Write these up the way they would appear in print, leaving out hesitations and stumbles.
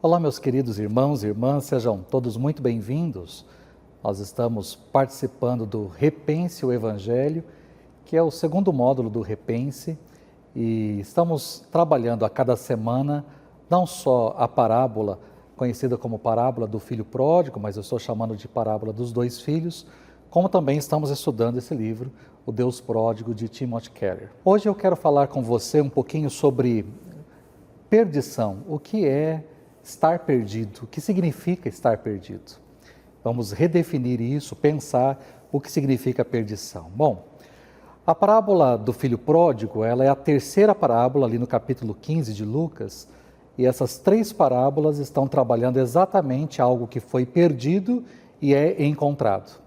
Olá, meus queridos irmãos e irmãs, sejam todos muito bem-vindos. Nós estamos participando do Repense o Evangelho, que é o segundo módulo do Repense, e estamos trabalhando a cada semana não só a parábola, conhecida como parábola do filho pródigo, mas eu estou chamando de parábola dos dois filhos, como também estamos estudando esse livro, O Deus Pródigo, de Timothy Keller. Hoje eu quero falar com você um pouquinho sobre perdição. O que é estar perdido? O que significa estar perdido? Vamos redefinir isso, pensar o que significa perdição. Bom, a parábola do filho pródigo, ela é a terceira parábola ali no capítulo 15 de Lucas, e essas três parábolas estão trabalhando exatamente algo que foi perdido e é encontrado.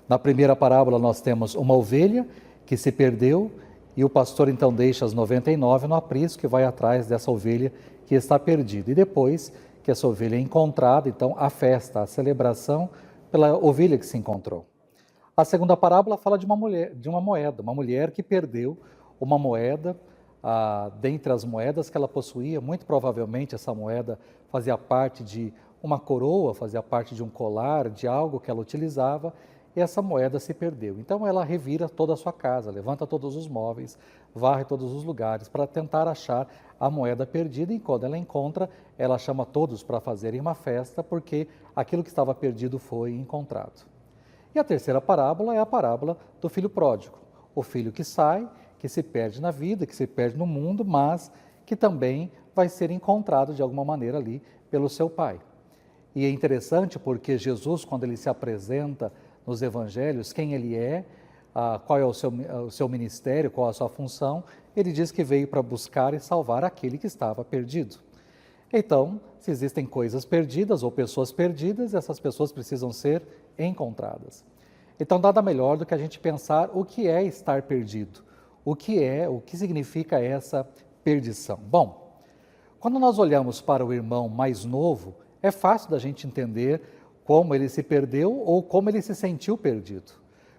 Na primeira parábola nós temos uma ovelha que se perdeu e o pastor então deixa as 99 no aprisco que vai atrás dessa ovelha que está perdida. E depois que essa ovelha é encontrada, então a festa, a celebração pela ovelha que se encontrou. A segunda parábola fala de uma mulher que perdeu uma moeda, dentre as moedas que ela possuía, muito provavelmente essa moeda fazia parte de uma coroa, fazia parte de um colar, de algo que ela utilizava, e essa moeda se perdeu. Então ela revira toda a sua casa, levanta todos os móveis, varre todos os lugares para tentar achar a moeda perdida, e quando ela encontra, ela chama todos para fazerem uma festa, porque aquilo que estava perdido foi encontrado. E a terceira parábola é a parábola do filho pródigo, o filho que sai, que se perde na vida, que se perde no mundo, mas que também vai ser encontrado de alguma maneira ali pelo seu pai. E é interessante porque Jesus, quando ele se apresenta nos evangelhos, quem ele é, qual é o seu ministério, qual a sua função, ele diz que veio para buscar e salvar aquele que estava perdido. Então, se existem coisas perdidas ou pessoas perdidas, essas pessoas precisam ser encontradas. Então, nada melhor do que a gente pensar o que é estar perdido, o que significa essa perdição. Bom, quando nós olhamos para o irmão mais novo, é fácil da gente entender como ele se perdeu ou como ele se sentiu perdido.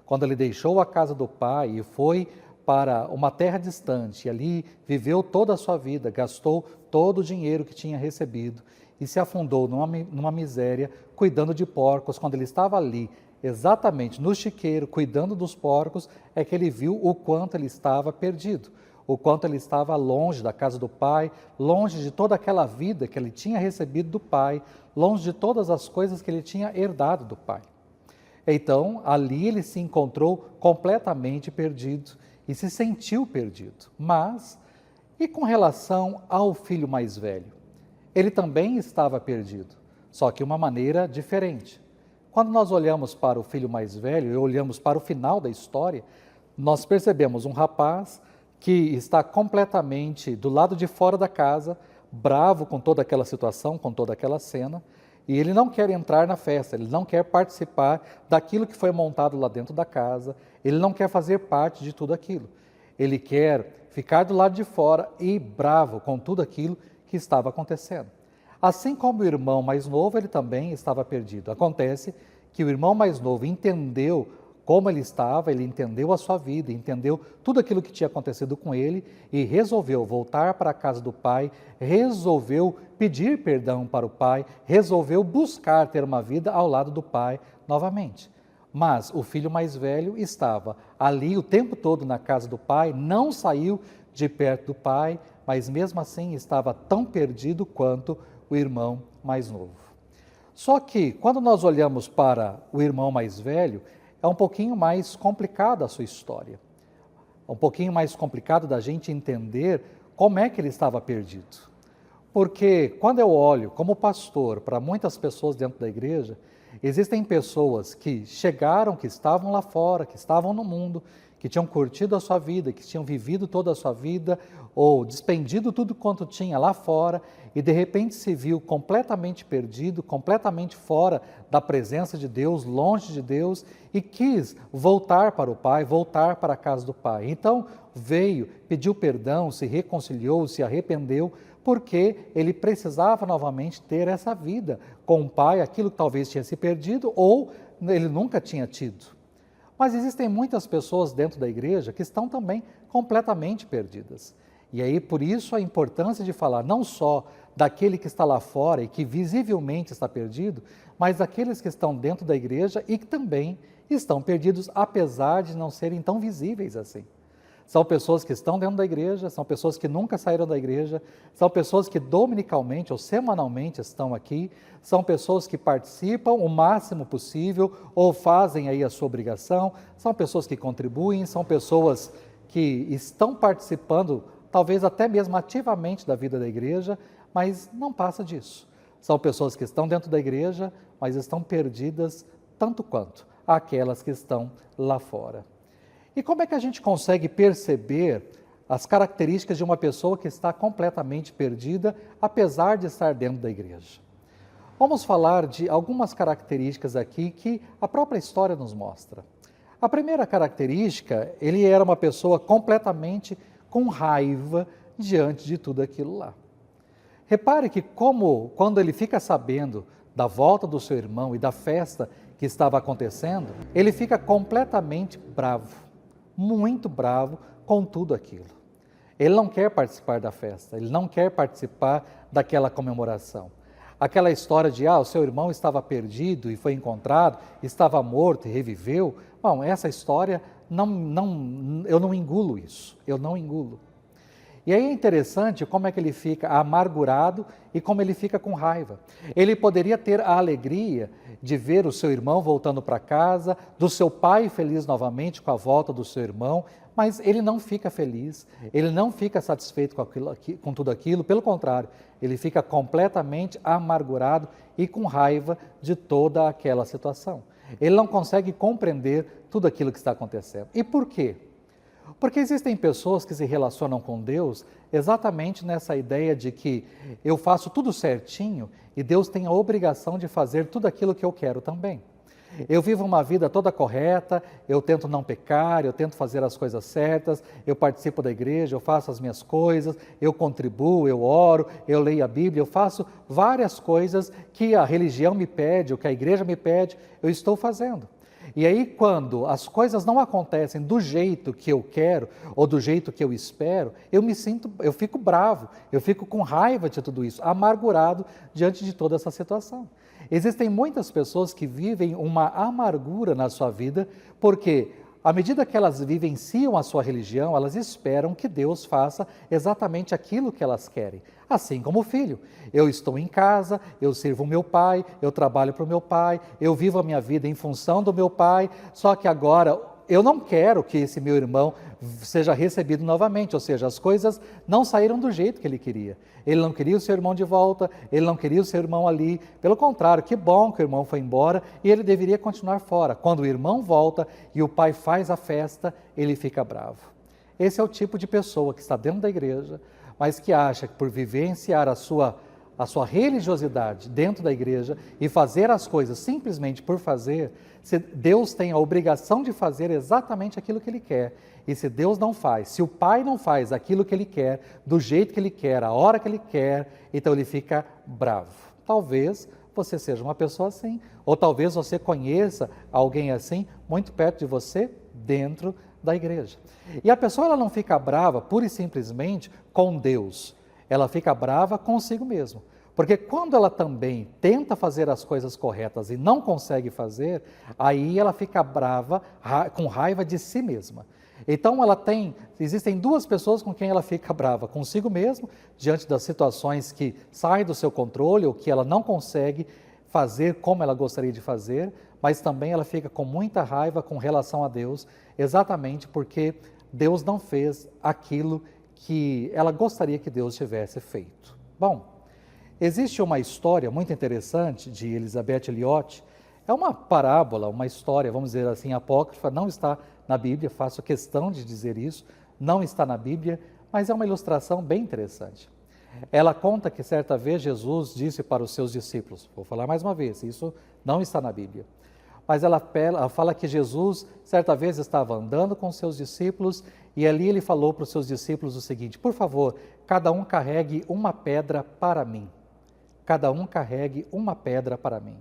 Quando ele deixou a casa do pai e foi para uma terra distante, e ali viveu toda a sua vida, gastou todo o dinheiro que tinha recebido e se afundou numa miséria, cuidando de porcos. Quando ele estava ali, exatamente no chiqueiro, cuidando dos porcos, é que ele viu o quanto ele estava perdido, o quanto ele estava longe da casa do pai, longe de toda aquela vida que ele tinha recebido do pai, longe de todas as coisas que ele tinha herdado do pai. Então, ali ele se encontrou completamente perdido e se sentiu perdido. Mas, e com relação ao filho mais velho? Ele também estava perdido, só que de uma maneira diferente. Quando nós olhamos para o filho mais velho e olhamos para o final da história, nós percebemos um rapaz que está completamente do lado de fora da casa, bravo com toda aquela situação, com toda aquela cena, e ele não quer entrar na festa, ele não quer participar daquilo que foi montado lá dentro da casa, ele não quer fazer parte de tudo aquilo. Ele quer ficar do lado de fora e bravo com tudo aquilo que estava acontecendo. Assim como o irmão mais novo, ele também estava perdido. Acontece que o irmão mais novo entendeu como ele estava, ele entendeu a sua vida, entendeu tudo aquilo que tinha acontecido com ele e resolveu voltar para a casa do pai, resolveu pedir perdão para o pai, resolveu buscar ter uma vida ao lado do pai novamente. Mas o filho mais velho estava ali o tempo todo na casa do pai, não saiu de perto do pai, mas mesmo assim estava tão perdido quanto o irmão mais novo. Só que quando nós olhamos para o irmão mais velho, é um pouquinho mais complicada a sua história. É um pouquinho mais complicado da gente entender como é que ele estava perdido. Porque quando eu olho como pastor para muitas pessoas dentro da igreja, existem pessoas que chegaram, que estavam lá fora, que estavam no mundo, que tinham curtido a sua vida, que tinham vivido toda a sua vida, ou despendido tudo quanto tinha lá fora, e de repente se viu completamente perdido, completamente fora da presença de Deus, longe de Deus, e quis voltar para o Pai, voltar para a casa do Pai. Então veio, pediu perdão, se reconciliou, se arrependeu, porque ele precisava novamente ter essa vida com o Pai, aquilo que talvez tinha se perdido, ou ele nunca tinha tido. Mas existem muitas pessoas dentro da igreja que estão também completamente perdidas. E aí, por isso, a importância de falar não só daquele que está lá fora e que visivelmente está perdido, mas daqueles que estão dentro da igreja e que também estão perdidos, apesar de não serem tão visíveis assim. São pessoas que estão dentro da igreja, são pessoas que nunca saíram da igreja, são pessoas que dominicalmente ou semanalmente estão aqui, são pessoas que participam o máximo possível ou fazem aí a sua obrigação, são pessoas que contribuem, são pessoas que estão participando, talvez até mesmo ativamente da vida da igreja, mas não passa disso. São pessoas que estão dentro da igreja, mas estão perdidas tanto quanto aquelas que estão lá fora. E como é que a gente consegue perceber as características de uma pessoa que está completamente perdida, apesar de estar dentro da igreja? Vamos falar de algumas características aqui que a própria história nos mostra. A primeira característica, ele era uma pessoa completamente com raiva diante de tudo aquilo lá. Repare que quando ele fica sabendo da volta do seu irmão e da festa que estava acontecendo, ele fica completamente bravo, muito bravo com tudo aquilo. Ele não quer participar da festa, ele não quer participar daquela comemoração. Aquela história de, o seu irmão estava perdido e foi encontrado, estava morto e reviveu. Bom, essa história, eu não engulo isso, eu não engulo. E aí é interessante como é que ele fica amargurado e como ele fica com raiva. Ele poderia ter a alegria de ver o seu irmão voltando para casa, do seu pai feliz novamente com a volta do seu irmão, mas ele não fica feliz, ele não fica satisfeito com tudo aquilo, pelo contrário, ele fica completamente amargurado e com raiva de toda aquela situação. Ele não consegue compreender tudo aquilo que está acontecendo. E por quê? Porque existem pessoas que se relacionam com Deus exatamente nessa ideia de que eu faço tudo certinho e Deus tem a obrigação de fazer tudo aquilo que eu quero também. Eu vivo uma vida toda correta, eu tento não pecar, eu tento fazer as coisas certas, eu participo da igreja, eu faço as minhas coisas, eu contribuo, eu oro, eu leio a Bíblia, eu faço várias coisas que a religião me pede, ou que a igreja me pede, eu estou fazendo. E aí, quando as coisas não acontecem do jeito que eu quero ou do jeito que eu espero, eu fico bravo, eu fico com raiva de tudo isso, amargurado diante de toda essa situação. Existem muitas pessoas que vivem uma amargura na sua vida, porque à medida que elas vivenciam a sua religião, elas esperam que Deus faça exatamente aquilo que elas querem. Assim como o filho. Eu estou em casa, eu sirvo o meu pai, eu trabalho para o meu pai, eu vivo a minha vida em função do meu pai, só que agora eu não quero que esse meu irmão seja recebido novamente, ou seja, as coisas não saíram do jeito que ele queria. Ele não queria o seu irmão de volta, ele não queria o seu irmão ali, pelo contrário, que bom que o irmão foi embora e ele deveria continuar fora. Quando o irmão volta e o pai faz a festa, ele fica bravo. Esse é o tipo de pessoa que está dentro da igreja, mas que acha que por vivenciar a sua religiosidade dentro da igreja e fazer as coisas simplesmente por fazer, Deus tem a obrigação de fazer exatamente aquilo que Ele quer. E se Deus não faz, se o Pai não faz aquilo que Ele quer, do jeito que Ele quer, a hora que Ele quer, então Ele fica bravo. Talvez você seja uma pessoa assim, ou talvez você conheça alguém assim, muito perto de você, dentro da igreja. E a pessoa ela não fica brava pura e simplesmente com Deus, ela fica brava consigo mesma. Porque quando ela também tenta fazer as coisas corretas e não consegue fazer, aí ela fica brava, com raiva de si mesma. Então existem duas pessoas com quem ela fica brava, consigo mesma, diante das situações que saem do seu controle ou que ela não consegue fazer como ela gostaria de fazer, mas também ela fica com muita raiva com relação a Deus, exatamente porque Deus não fez aquilo que ela gostaria que Deus tivesse feito. Bom, existe uma história muito interessante de Elisabeth Elliot, é uma parábola, uma história, vamos dizer assim, apócrifa, não está na Bíblia, faço questão de dizer isso, não está na Bíblia, mas é uma ilustração bem interessante. Ela conta que certa vez Jesus disse para os seus discípulos, vou falar mais uma vez, isso não está na Bíblia, mas ela fala que Jesus certa vez estava andando com seus discípulos e ali ele falou para os seus discípulos o seguinte, por favor, cada um carregue uma pedra para mim. Cada um carregue uma pedra para mim.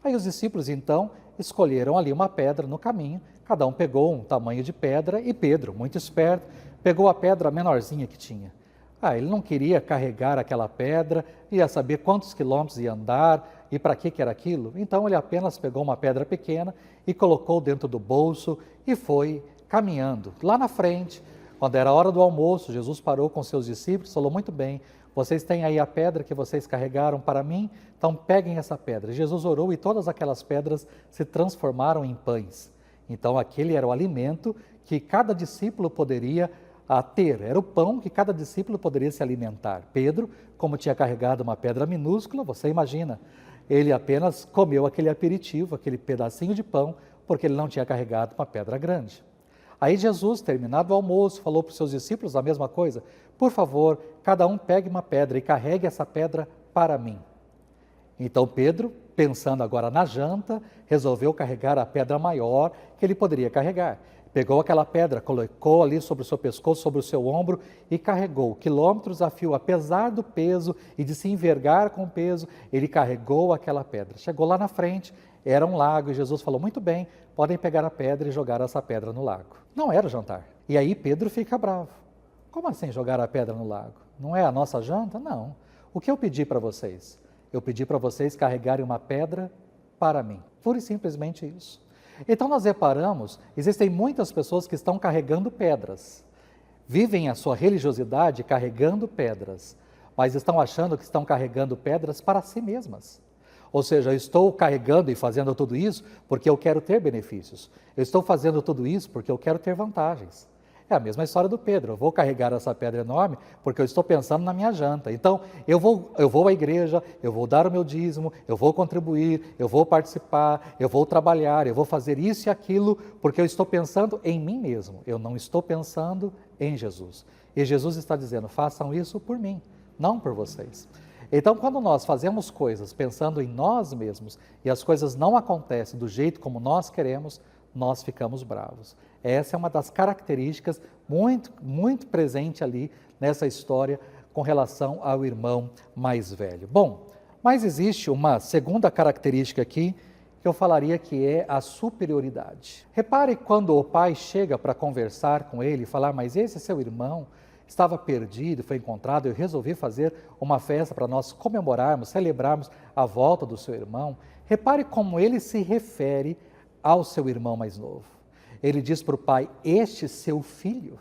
Aí os discípulos então escolheram ali uma pedra no caminho, cada um pegou um tamanho de pedra e Pedro, muito esperto, pegou a pedra menorzinha que tinha. Ele não queria carregar aquela pedra, ia saber quantos quilômetros ia andar e para que era aquilo. Então ele apenas pegou uma pedra pequena e colocou dentro do bolso e foi caminhando. Lá na frente, quando era a hora do almoço, Jesus parou com seus discípulos e falou: muito bem, vocês têm aí a pedra que vocês carregaram para mim, então peguem essa pedra. Jesus orou e todas aquelas pedras se transformaram em pães. Então aquele era o alimento que cada discípulo poderia ter, era o pão que cada discípulo poderia se alimentar. Pedro, como tinha carregado uma pedra minúscula, você imagina, ele apenas comeu aquele aperitivo, aquele pedacinho de pão, porque ele não tinha carregado uma pedra grande. Aí Jesus, terminado o almoço, falou para os seus discípulos a mesma coisa: por favor, cada um pegue uma pedra e carregue essa pedra para mim. Então Pedro, pensando agora na janta, resolveu carregar a pedra maior que ele poderia carregar. Pegou aquela pedra, colocou ali sobre o seu pescoço, sobre o seu ombro e carregou quilômetros a fio, apesar do peso e de se envergar com o peso, ele carregou aquela pedra. Chegou lá na frente, era um lago e Jesus falou: muito bem, podem pegar a pedra e jogar essa pedra no lago. Não era jantar. E aí Pedro fica bravo. Como assim jogar a pedra no lago? Não é a nossa janta? Não. O que eu pedi para vocês? Eu pedi para vocês carregarem uma pedra para mim. Pura e simplesmente isso. Então nós reparamos, existem muitas pessoas que estão carregando pedras, vivem a sua religiosidade carregando pedras, mas estão achando que estão carregando pedras para si mesmas. Ou seja, eu estou carregando e fazendo tudo isso porque eu quero ter benefícios. Eu estou fazendo tudo isso porque eu quero ter vantagens. É a mesma história do Pedro. Eu vou carregar essa pedra enorme porque eu estou pensando na minha janta. Então, eu vou à igreja, eu vou dar o meu dízimo, eu vou contribuir, eu vou participar, eu vou trabalhar, eu vou fazer isso e aquilo porque eu estou pensando em mim mesmo. Eu não estou pensando em Jesus. E Jesus está dizendo: façam isso por mim, não por vocês. Então, quando nós fazemos coisas pensando em nós mesmos e as coisas não acontecem do jeito como nós queremos, nós ficamos bravos. Essa é uma das características muito presente ali nessa história com relação ao irmão mais velho. Bom, mas existe uma segunda característica aqui que eu falaria que é a superioridade. Repare quando o pai chega para conversar com ele e falar: mas esse seu irmão estava perdido, foi encontrado, eu resolvi fazer uma festa para nós comemorarmos, celebrarmos a volta do seu irmão. Repare como ele se refere ao seu irmão mais novo. Ele diz para o pai: este seu filho.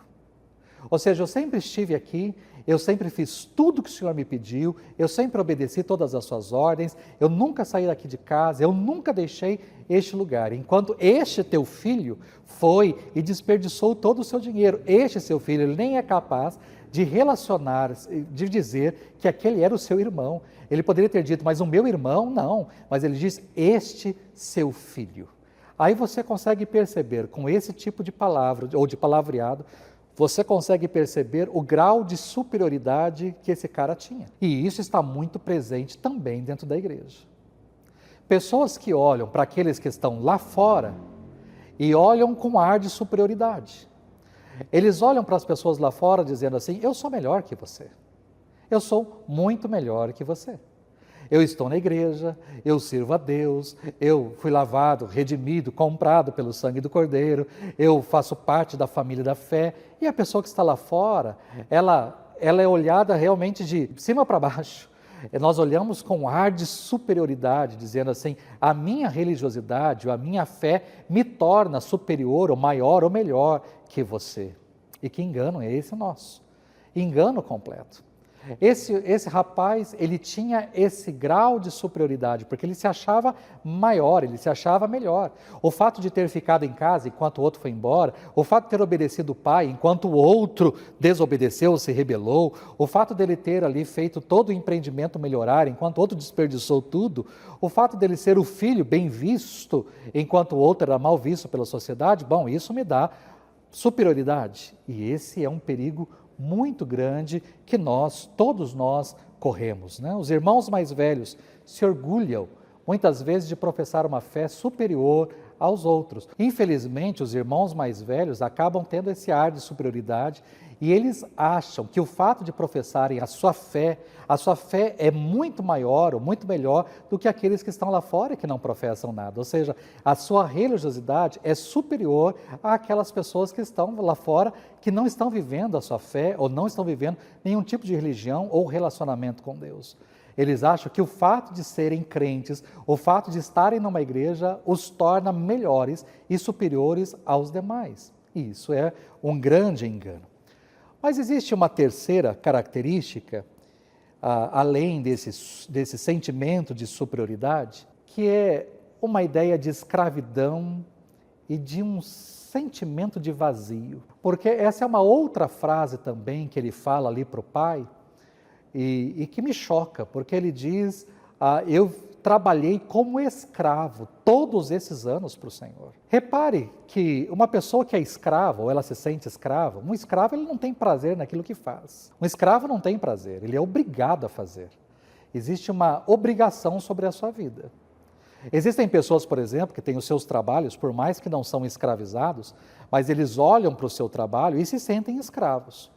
Ou seja, eu sempre estive aqui, eu sempre fiz tudo que o Senhor me pediu, eu sempre obedeci todas as suas ordens, eu nunca saí daqui de casa, eu nunca deixei este lugar, enquanto este teu filho foi e desperdiçou todo o seu dinheiro. Este seu filho, ele nem é capaz de relacionar, de dizer que aquele era o seu irmão. Ele poderia ter dito: mas o meu irmão, não. Mas ele diz: este seu filho. Aí você consegue perceber, com esse tipo de palavra, ou de palavreado, você consegue perceber o grau de superioridade que esse cara tinha. E isso está muito presente também dentro da igreja. Pessoas que olham para aqueles que estão lá fora e olham com ar de superioridade. Eles olham para as pessoas lá fora dizendo assim: eu sou melhor que você. Eu sou muito melhor que você. Eu estou na igreja, eu sirvo a Deus, eu fui lavado, redimido, comprado pelo sangue do Cordeiro, eu faço parte da família da fé. E a pessoa que está lá fora, ela é olhada realmente de cima para baixo. Nós olhamos com ar de superioridade, dizendo assim: a minha religiosidade, ou a minha fé me torna superior, ou maior, ou melhor que você. E que engano é esse nosso? Engano completo. Esse rapaz, ele tinha esse grau de superioridade, porque ele se achava maior, ele se achava melhor. O fato de ter ficado em casa enquanto o outro foi embora, o fato de ter obedecido o pai enquanto o outro desobedeceu, se rebelou, o fato dele ter ali feito todo o empreendimento melhorar enquanto o outro desperdiçou tudo, o fato dele ser o filho bem visto enquanto o outro era mal visto pela sociedade, bom, isso me dá superioridade. E esse é um perigo muito grande que todos nós corremos, né? Os irmãos mais velhos se orgulham muitas vezes de professar uma fé superior aos outros. Infelizmente, os irmãos mais velhos acabam tendo esse ar de superioridade E eles acham que o fato de professarem a sua fé é muito maior ou muito melhor do que aqueles que estão lá fora e que não professam nada. Ou seja, a sua religiosidade é superior àquelas pessoas que estão lá fora, que não estão vivendo a sua fé ou não estão vivendo nenhum tipo de religião ou relacionamento com Deus. Eles acham que o fato de serem crentes, o fato de estarem numa igreja, os torna melhores e superiores aos demais. E isso é um grande engano. Mas existe uma terceira característica, além desse sentimento de superioridade, que é uma ideia de escravidão e de um sentimento de vazio. Porque essa é uma outra frase também que ele fala ali para o pai, e que me choca, porque ele diz, eu trabalhei como escravo todos esses anos para o Senhor. Repare que uma pessoa que é escrava, ou ela se sente escrava, um escravo ele não tem prazer naquilo que faz. Um escravo não tem prazer, ele é obrigado a fazer. Existe uma obrigação sobre a sua vida. Existem pessoas, por exemplo, que têm os seus trabalhos, por mais que não são escravizados, mas eles olham para o seu trabalho e se sentem escravos.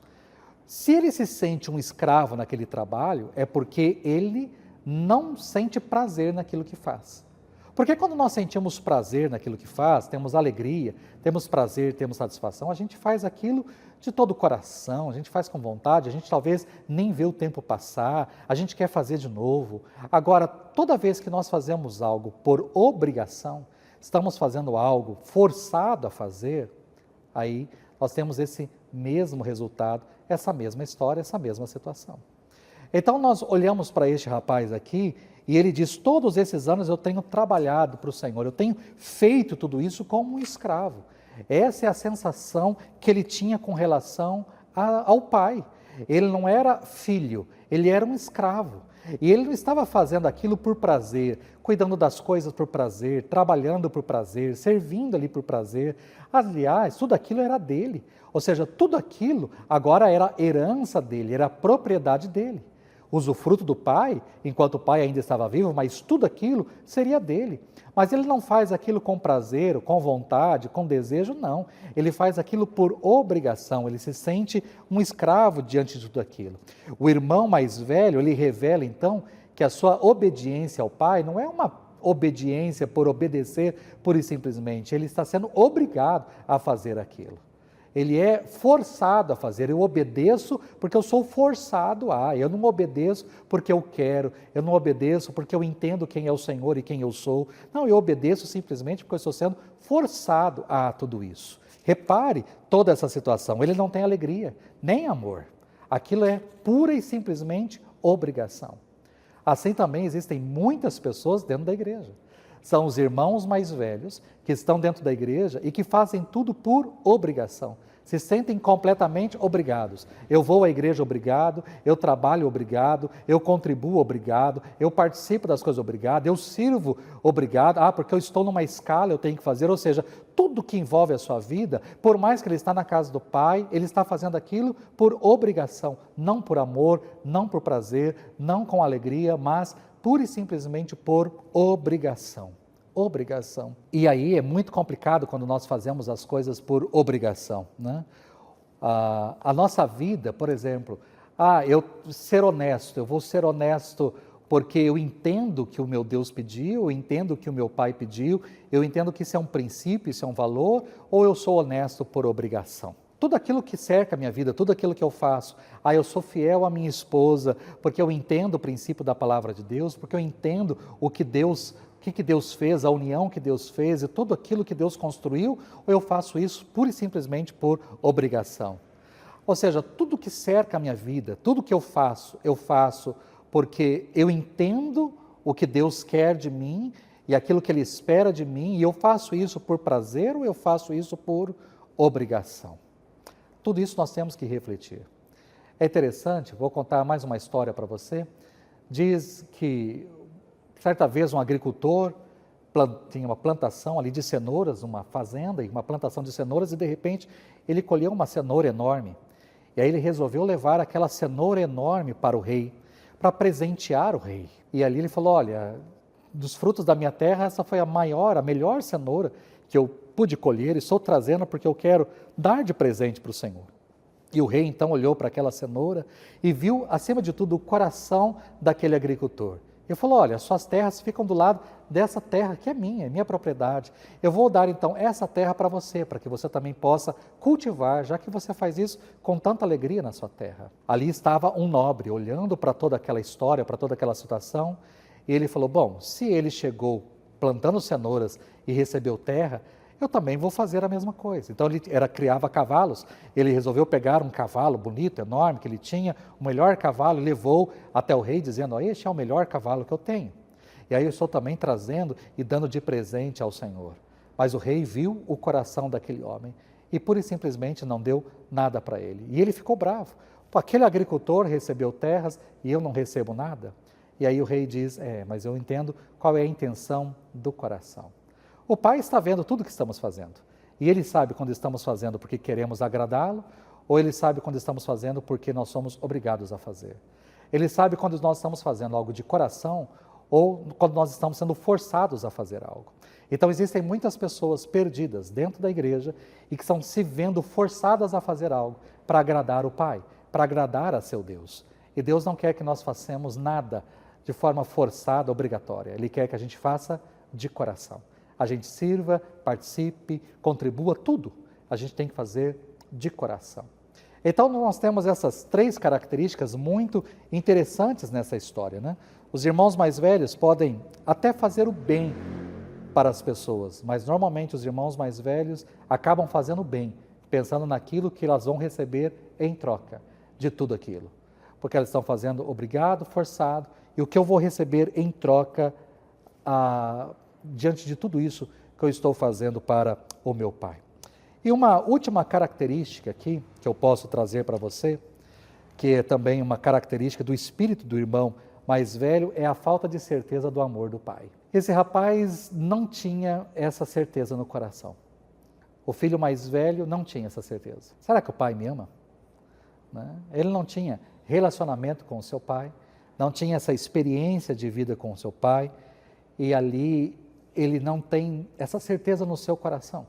Se ele se sente um escravo naquele trabalho, é porque ele não sente prazer naquilo que faz. Porque quando nós sentimos prazer naquilo que faz, temos alegria, temos prazer, temos satisfação, a gente faz aquilo de todo o coração, a gente faz com vontade, a gente talvez nem vê o tempo passar, a gente quer fazer de novo. Agora, toda vez que nós fazemos algo por obrigação, estamos fazendo algo forçado a fazer, aí nós temos esse mesmo resultado, essa mesma história, essa mesma situação. Então nós olhamos para este rapaz aqui e ele diz, todos esses anos eu tenho trabalhado para o Senhor, eu tenho feito tudo isso como um escravo. Essa é a sensação que ele tinha com relação ao pai. Ele não era filho, ele era um escravo. E ele não estava fazendo aquilo por prazer, cuidando das coisas por prazer, trabalhando por prazer, servindo ali por prazer. Aliás, tudo aquilo era dele. Ou seja, tudo aquilo agora era herança dele, era propriedade dele. Usufruto do pai, enquanto o pai ainda estava vivo, mas tudo aquilo seria dele. Mas ele não faz aquilo com prazer, com vontade, com desejo, não. Ele faz aquilo por obrigação, ele se sente um escravo diante de tudo aquilo. O irmão mais velho, ele revela então que a sua obediência ao pai não é uma obediência por obedecer pura e simplesmente, ele está sendo obrigado a fazer aquilo. Ele é forçado a fazer, eu obedeço porque eu sou forçado a, eu não obedeço porque eu quero, eu não obedeço porque eu entendo quem é o Senhor e quem eu sou. Não, eu obedeço simplesmente porque eu estou sendo forçado a tudo isso. Repare toda essa situação, ele não tem alegria, nem amor. Aquilo é pura e simplesmente obrigação. Assim também existem muitas pessoas dentro da igreja. São os irmãos mais velhos que estão dentro da igreja e que fazem tudo por obrigação. Se sentem completamente obrigados. Eu vou à igreja obrigado, eu trabalho obrigado, eu contribuo obrigado, eu participo das coisas obrigado, eu sirvo obrigado, porque eu estou numa escala, eu tenho que fazer. Ou seja, tudo que envolve a sua vida, por mais que ele está na casa do pai, ele está fazendo aquilo por obrigação, não por amor, não por prazer, não com alegria, mas pura e simplesmente por obrigação. Obrigação. E aí é muito complicado quando nós fazemos as coisas por obrigação, né? A nossa vida, por exemplo, eu vou ser honesto porque eu entendo que o meu Deus pediu, eu entendo que o meu pai pediu, eu entendo que isso é um princípio, isso é um valor, ou eu sou honesto por obrigação? Tudo aquilo que cerca a minha vida, tudo aquilo que eu faço, eu sou fiel à minha esposa, porque eu entendo o princípio da palavra de Deus, porque eu entendo o que Deus fez, a união que Deus fez e tudo aquilo que Deus construiu, ou eu faço isso pura e simplesmente por obrigação? Ou seja, tudo que cerca a minha vida, tudo que eu faço porque eu entendo o que Deus quer de mim e aquilo que Ele espera de mim, e eu faço isso por prazer ou eu faço isso por obrigação? Tudo isso nós temos que refletir. É interessante, vou contar mais uma história para você. Diz que, certa vez, um agricultor tinha uma plantação ali de cenouras, uma fazenda, e uma plantação de cenouras, e de repente ele colheu uma cenoura enorme. E aí ele resolveu levar aquela cenoura enorme para o rei, para presentear o rei. E ali ele falou, olha, dos frutos da minha terra, essa foi a melhor cenoura que eu pude colher e estou trazendo porque eu quero dar de presente para o Senhor. E o rei então olhou para aquela cenoura e viu, acima de tudo, o coração daquele agricultor. E falou: olha, suas terras ficam do lado dessa terra que é minha propriedade. Eu vou dar então essa terra para você, para que você também possa cultivar, já que você faz isso com tanta alegria na sua terra. Ali estava um nobre olhando para toda aquela história, para toda aquela situação, e ele falou: bom, se ele chegou plantando cenouras e recebeu terra, eu também vou fazer a mesma coisa. Então ele criava cavalos, ele resolveu pegar um cavalo bonito, enorme, que ele tinha, o melhor cavalo, e levou até o rei dizendo: oh, este é o melhor cavalo que eu tenho. E aí eu estou também trazendo e dando de presente ao Senhor. Mas o rei viu o coração daquele homem e pura e simplesmente não deu nada para ele. E ele ficou bravo. Pô, aquele agricultor recebeu terras e eu não recebo nada. E aí o rei diz: mas eu entendo qual é a intenção do coração. O Pai está vendo tudo o que estamos fazendo. E Ele sabe quando estamos fazendo porque queremos agradá-lo, ou Ele sabe quando estamos fazendo porque nós somos obrigados a fazer. Ele sabe quando nós estamos fazendo algo de coração, ou quando nós estamos sendo forçados a fazer algo. Então existem muitas pessoas perdidas dentro da igreja e que estão se vendo forçadas a fazer algo para agradar o Pai, para agradar a seu Deus. E Deus não quer que nós façamos nada de forma forçada, obrigatória. Ele quer que a gente faça de coração. A gente sirva, participe, contribua, tudo a gente tem que fazer de coração. Então nós temos essas 3 características muito interessantes nessa história, né? Os irmãos mais velhos podem até fazer o bem para as pessoas, mas normalmente os irmãos mais velhos acabam fazendo o bem, pensando naquilo que elas vão receber em troca de tudo aquilo. Porque elas estão fazendo obrigado, forçado, e o que eu vou receber em troca diante de tudo isso que eu estou fazendo para o meu Pai. E uma última característica aqui, que eu posso trazer para você, que é também uma característica do espírito do irmão mais velho, é a falta de certeza do amor do Pai. Esse rapaz não tinha essa certeza no coração. O filho mais velho não tinha essa certeza. Será que o pai me ama? Né? Ele não tinha relacionamento com o seu pai, não tinha essa experiência de vida com o seu pai, e ali ele não tem essa certeza no seu coração.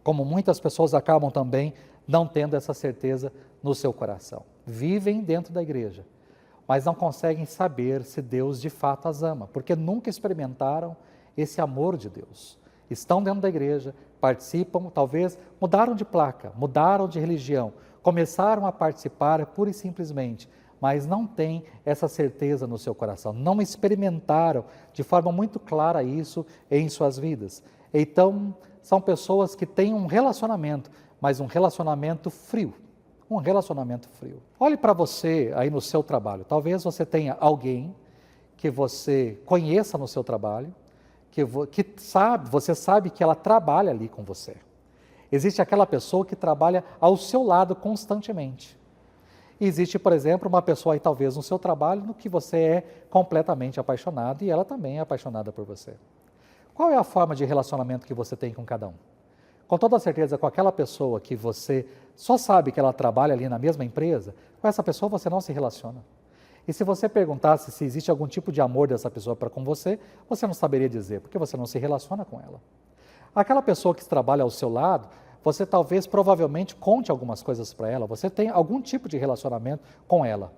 Como muitas pessoas acabam também não tendo essa certeza no seu coração. Vivem dentro da igreja, mas não conseguem saber se Deus de fato as ama, porque nunca experimentaram esse amor de Deus. Estão dentro da igreja, participam, talvez mudaram de placa, mudaram de religião, começaram a participar pura e simplesmente, mas não têm essa certeza no seu coração, não experimentaram de forma muito clara isso em suas vidas. Então, são pessoas que têm um relacionamento, mas um relacionamento frio. Um relacionamento frio. Olhe para você aí no seu trabalho. Talvez você tenha alguém que você conheça no seu trabalho, você sabe que ela trabalha ali com você. Existe aquela pessoa que trabalha ao seu lado constantemente. E existe, por exemplo, uma pessoa aí talvez no seu trabalho no que você é completamente apaixonado e ela também é apaixonada por você. Qual é a forma de relacionamento que você tem com cada um? Com toda certeza, com aquela pessoa que você só sabe que ela trabalha ali na mesma empresa, com essa pessoa você não se relaciona. E se você perguntasse se existe algum tipo de amor dessa pessoa para com você, você não saberia dizer, porque você não se relaciona com ela. Aquela pessoa que trabalha ao seu lado, você talvez provavelmente conte algumas coisas para ela, você tem algum tipo de relacionamento com ela.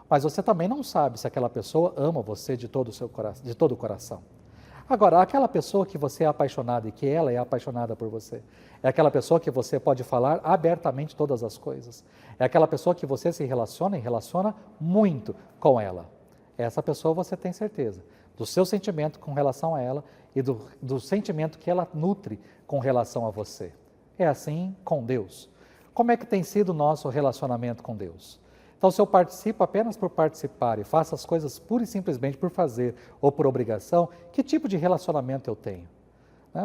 Mas você também não sabe se aquela pessoa ama você de todo o coração. Agora, aquela pessoa que você é apaixonado e que ela é apaixonada por você, é aquela pessoa que você pode falar abertamente todas as coisas, é aquela pessoa que você se relaciona e relaciona muito com ela. Essa pessoa você tem certeza do seu sentimento com relação a ela e do sentimento que ela nutre com relação a você. É assim com Deus. Como é que tem sido o nosso relacionamento com Deus? Então, se eu participo apenas por participar e faço as coisas pura e simplesmente por fazer ou por obrigação, que tipo de relacionamento eu tenho?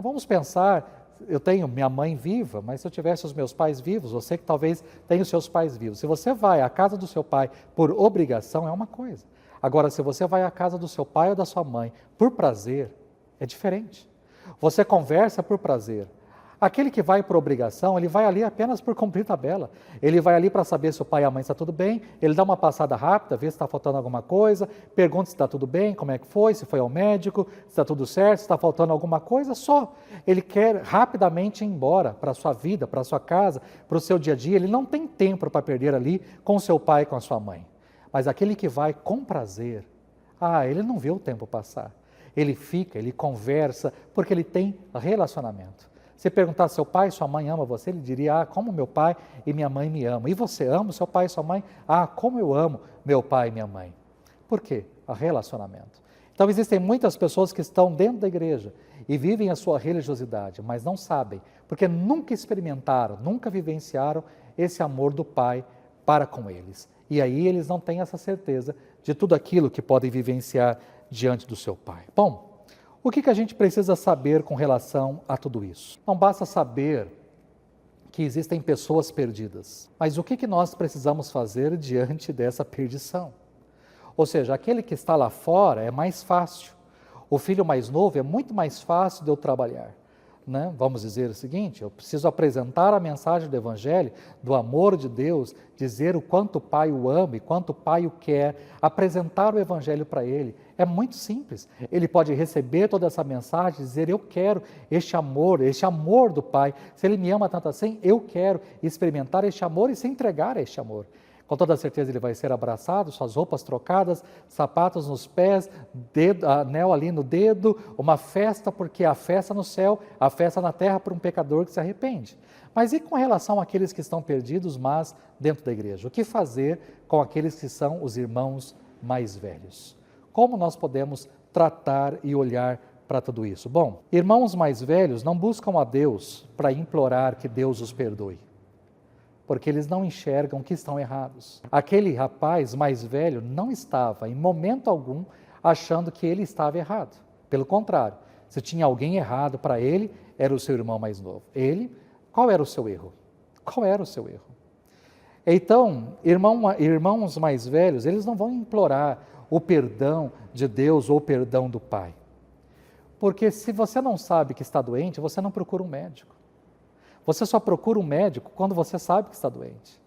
Vamos pensar, eu tenho minha mãe viva, mas se eu tivesse os meus pais vivos, você que talvez tenha os seus pais vivos. Se você vai à casa do seu pai por obrigação, é uma coisa. Agora, se você vai à casa do seu pai ou da sua mãe por prazer, é diferente. Você conversa por prazer. Aquele que vai por obrigação, ele vai ali apenas por cumprir tabela. Ele vai ali para saber se o pai e a mãe está tudo bem, ele dá uma passada rápida, vê se está faltando alguma coisa, pergunta se está tudo bem, como é que foi, se foi ao médico, se está tudo certo, se está faltando alguma coisa, só. Ele quer rapidamente ir embora para a sua vida, para a sua casa, para o seu dia a dia. Ele não tem tempo para perder ali com o seu pai e com a sua mãe. Mas aquele que vai com prazer, ele não vê o tempo passar. Ele fica, ele conversa, porque ele tem relacionamento. Se perguntar se seu pai e sua mãe amam você, ele diria, como meu pai e minha mãe me amam. E você ama seu pai e sua mãe? Como eu amo meu pai e minha mãe. Por quê? Relacionamento. Então existem muitas pessoas que estão dentro da igreja e vivem a sua religiosidade, mas não sabem, porque nunca experimentaram, nunca vivenciaram esse amor do pai para com eles. E aí eles não têm essa certeza de tudo aquilo que podem vivenciar diante do seu pai. Bom, o que a gente precisa saber com relação a tudo isso? Não basta saber que existem pessoas perdidas, mas o que nós precisamos fazer diante dessa perdição? Ou seja, aquele que está lá fora é mais fácil. O filho mais novo é muito mais fácil de eu trabalhar. Né? Vamos dizer o seguinte, eu preciso apresentar a mensagem do Evangelho, do amor de Deus, dizer o quanto o Pai o ama e quanto o Pai o quer, apresentar o Evangelho para ele. É muito simples. Ele pode receber toda essa mensagem, dizer eu quero este amor do Pai. Se Ele me ama tanto assim, eu quero experimentar este amor e se entregar a este amor. Com toda certeza ele vai ser abraçado, suas roupas trocadas, sapatos nos pés, anel ali no dedo, uma festa, porque a festa no céu, a festa na terra para um pecador que se arrepende. Mas e com relação àqueles que estão perdidos, mas dentro da igreja? O que fazer com aqueles que são os irmãos mais velhos? Como nós podemos tratar e olhar para tudo isso? Bom, irmãos mais velhos não buscam a Deus para implorar que Deus os perdoe, porque eles não enxergam que estão errados. Aquele rapaz mais velho não estava, em momento algum, achando que ele estava errado. Pelo contrário, se tinha alguém errado para ele, era o seu irmão mais novo. Qual era o seu erro? Qual era o seu erro? Então, irmãos mais velhos, eles não vão implorar o perdão de Deus ou o perdão do Pai. Porque se você não sabe que está doente, você não procura um médico. Você só procura um médico quando você sabe que está doente.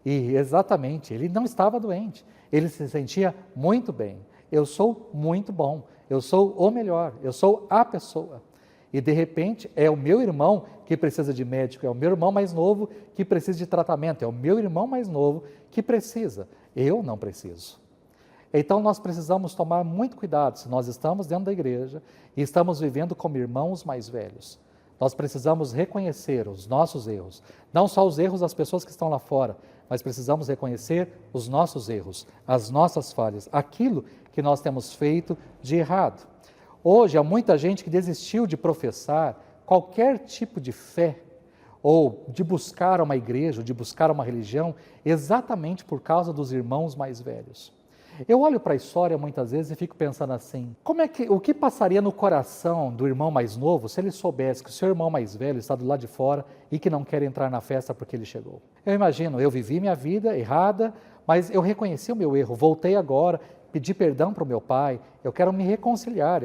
E exatamente, ele não estava doente, ele se sentia muito bem. Eu sou muito bom, eu sou o melhor, eu sou a pessoa. E de repente é o meu irmão que precisa de médico, é o meu irmão mais novo que precisa de tratamento, é o meu irmão mais novo que precisa. Eu não preciso. Então nós precisamos tomar muito cuidado se nós estamos dentro da igreja e estamos vivendo como irmãos mais velhos. Nós precisamos reconhecer os nossos erros, não só os erros das pessoas que estão lá fora, mas precisamos reconhecer os nossos erros, as nossas falhas, aquilo que nós temos feito de errado. Hoje há muita gente que desistiu de professar qualquer tipo de fé, ou de buscar uma igreja, ou de buscar uma religião, exatamente por causa dos irmãos mais velhos. Eu olho para a história muitas vezes e fico pensando assim, o que passaria no coração do irmão mais novo se ele soubesse que o seu irmão mais velho está do lado de fora e que não quer entrar na festa porque ele chegou? Eu imagino, eu vivi minha vida errada, mas eu reconheci o meu erro, voltei agora, pedi perdão para o meu pai, eu quero me reconciliar,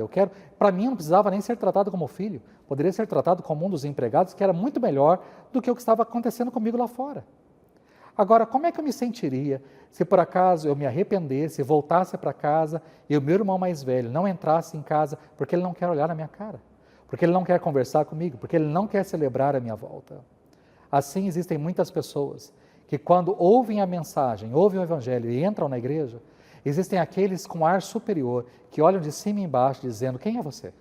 para mim não precisava nem ser tratado como filho, poderia ser tratado como um dos empregados que era muito melhor do que o que estava acontecendo comigo lá fora. Agora, como é que eu me sentiria se por acaso eu me arrependesse, voltasse para casa e o meu irmão mais velho não entrasse em casa porque ele não quer olhar na minha cara, porque ele não quer conversar comigo, porque ele não quer celebrar a minha volta? Assim, existem muitas pessoas que quando ouvem a mensagem, ouvem o Evangelho e entram na igreja, existem aqueles com ar superior que olham de cima e embaixo dizendo, quem é você?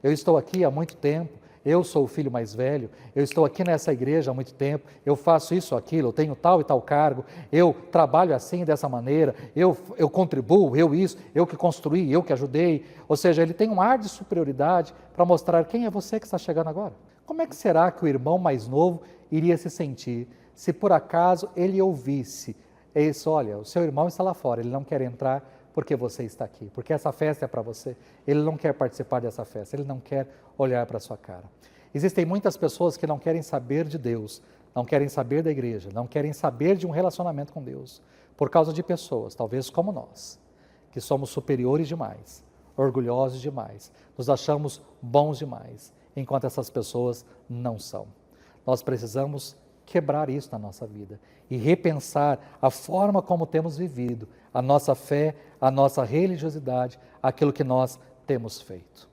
Eu estou aqui há muito tempo, eu sou o filho mais velho, eu estou aqui nessa igreja há muito tempo, eu faço isso, aquilo, eu tenho tal e tal cargo, eu trabalho assim, dessa maneira, eu contribuo, eu que construí, eu que ajudei. Ou seja, ele tem um ar de superioridade para mostrar quem é você que está chegando agora. Como é que será que o irmão mais novo iria se sentir se por acaso ele ouvisse isso? Olha, o seu irmão está lá fora, ele não quer entrar porque você está aqui, porque essa festa é para você. Ele não quer participar dessa festa, ele não quer olhar para a sua cara. Existem muitas pessoas que não querem saber de Deus, não querem saber da igreja, não querem saber de um relacionamento com Deus, por causa de pessoas, talvez como nós, que somos superiores demais, orgulhosos demais, nos achamos bons demais enquanto essas pessoas não são. Nós precisamos quebrar isso na nossa vida e repensar a forma como temos vivido, a nossa fé, a nossa religiosidade, aquilo que nós temos feito.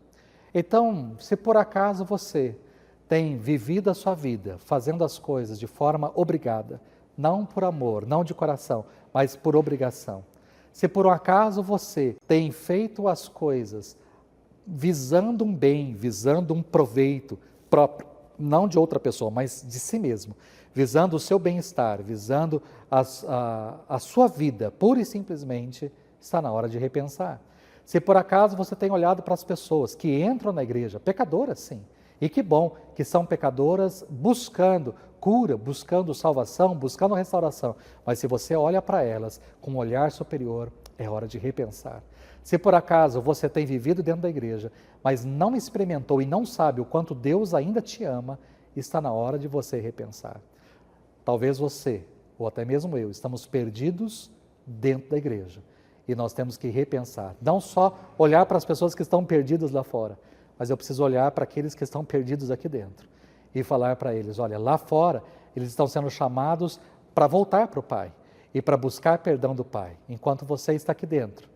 Então, se por acaso você tem vivido a sua vida fazendo as coisas de forma obrigada, não por amor, não de coração, mas por obrigação. Se por um acaso você tem feito as coisas visando um bem, visando um proveito próprio, não de outra pessoa, mas de si mesmo, visando o seu bem-estar, visando a sua vida, pura e simplesmente, está na hora de repensar. Se por acaso você tem olhado para as pessoas que entram na igreja, pecadoras sim, e que bom que são pecadoras buscando cura, buscando salvação, buscando restauração, mas se você olha para elas com um olhar superior, é hora de repensar. Se por acaso você tem vivido dentro da igreja, mas não experimentou e não sabe o quanto Deus ainda te ama, está na hora de você repensar. Talvez você, ou até mesmo eu, estamos perdidos dentro da igreja. E nós temos que repensar. Não só olhar para as pessoas que estão perdidas lá fora, mas eu preciso olhar para aqueles que estão perdidos aqui dentro. E falar para eles, olha, lá fora eles estão sendo chamados para voltar para o Pai. E para buscar perdão do Pai. Enquanto você está aqui dentro.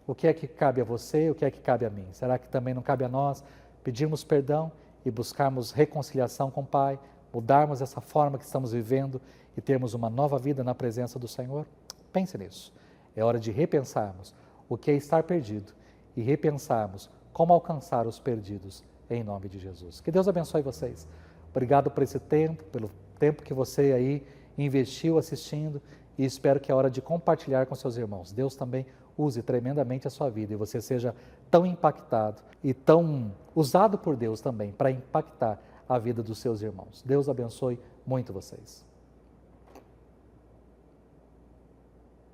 O que é que cabe a você, o que é que cabe a mim? Será que também não cabe a nós pedirmos perdão e buscarmos reconciliação com o Pai, mudarmos essa forma que estamos vivendo e termos uma nova vida na presença do Senhor? Pense nisso. É hora de repensarmos o que é estar perdido e repensarmos como alcançar os perdidos em nome de Jesus. Que Deus abençoe vocês. Obrigado por esse tempo, pelo tempo que você aí investiu assistindo e espero que é hora de compartilhar com seus irmãos. Deus também use tremendamente a sua vida e você seja tão impactado e tão usado por Deus também para impactar a vida dos seus irmãos. Deus abençoe muito vocês.